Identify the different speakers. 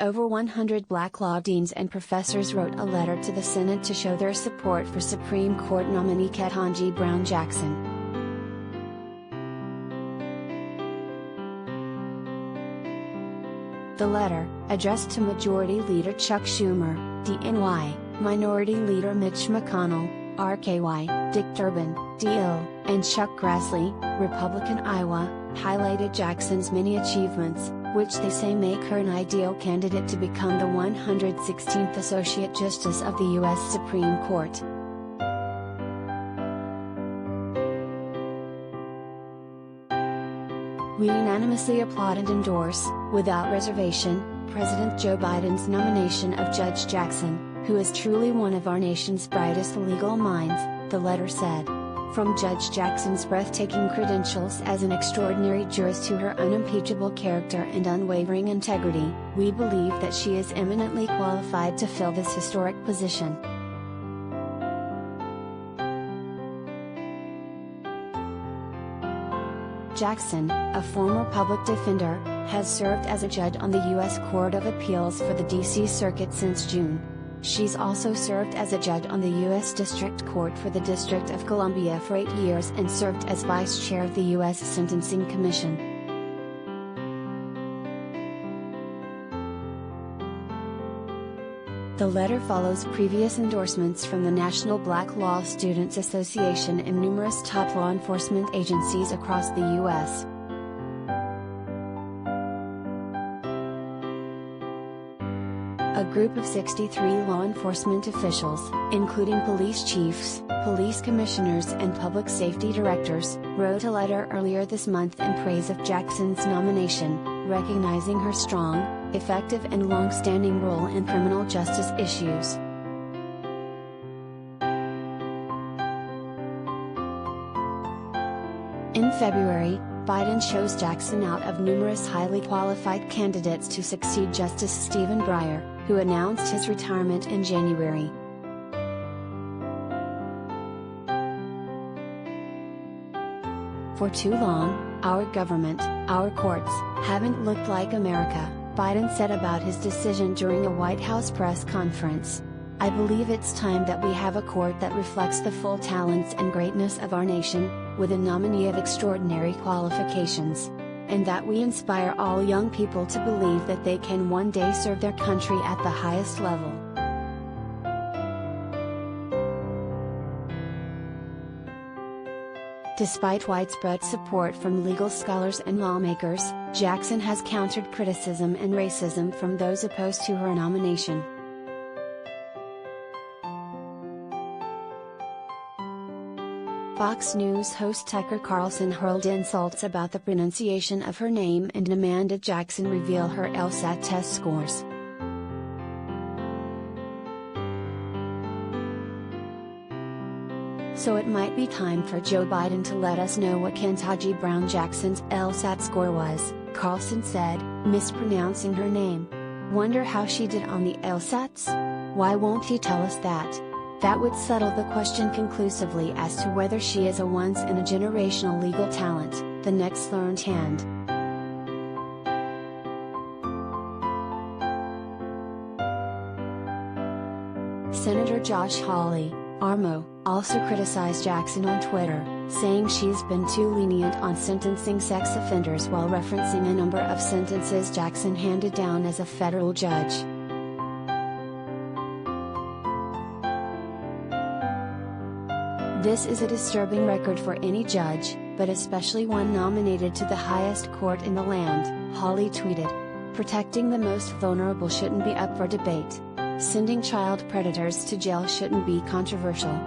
Speaker 1: Over 100 black law deans and professors wrote a letter to the Senate to show their support for Supreme Court nominee Ketanji Brown Jackson. The letter, addressed to Majority Leader Chuck Schumer, D-N.Y, Minority Leader Mitch McConnell, RKY, Dick Durbin, D.O., and Chuck Grassley, Republican Iowa, highlighted Jackson's many achievements, which they say make her an ideal candidate to become the 116th Associate Justice of the U.S. Supreme Court. We unanimously applaud and endorse, without reservation, President Joe Biden's nomination of Judge Jackson, who is truly one of our nation's brightest legal minds, the letter said. From Judge Jackson's breathtaking credentials as an extraordinary jurist to her unimpeachable character and unwavering integrity, we believe that she is eminently qualified to fill this historic position. Jackson, a former public defender, has served as a judge on the U.S. Court of Appeals for the D.C. Circuit since June. She's also served as a judge on the U.S. District Court for the District of Columbia for 8 years and served as vice chair of the U.S. Sentencing Commission. The letter follows previous endorsements from the National Black Law Students Association and numerous top law enforcement agencies across the U.S. A group of 63 law enforcement officials, including police chiefs, police commissioners and public safety directors, wrote a letter earlier this month in praise of Jackson's nomination, recognizing her strong, effective and long-standing role in criminal justice issues. In February, Biden chose Jackson out of numerous highly qualified candidates to succeed Justice Stephen Breyer, who announced his retirement in January. For too long, our government, our courts, haven't looked like America, Biden said about his decision during a White House press conference. I believe it's time that we have a court that reflects the full talents and greatness of our nation, with a nominee of extraordinary qualifications. And that we inspire all young people to believe that they can one day serve their country at the highest level. Despite widespread support from legal scholars and lawmakers, Jackson has countered criticism and racism from those opposed to her nomination. Fox News host Tucker Carlson hurled insults about the pronunciation of her name and demanded Jackson reveal her LSAT test scores. So it might be time for Joe Biden to let us know what Ketanji Brown Jackson's LSAT score was, Carlson said, mispronouncing her name. Wonder how she did on the LSATs? Why won't he tell us that? That would settle the question conclusively as to whether she is a once-in-a-generational legal talent, the next learned hand. Senator Josh Hawley, ARMO, also criticized Jackson on Twitter, saying she's been too lenient on sentencing sex offenders while referencing a number of sentences Jackson handed down as a federal judge. This is a disturbing record for any judge, but especially one nominated to the highest court in the land, Hawley tweeted. Protecting the most vulnerable shouldn't be up for debate. Sending child predators to jail shouldn't be controversial.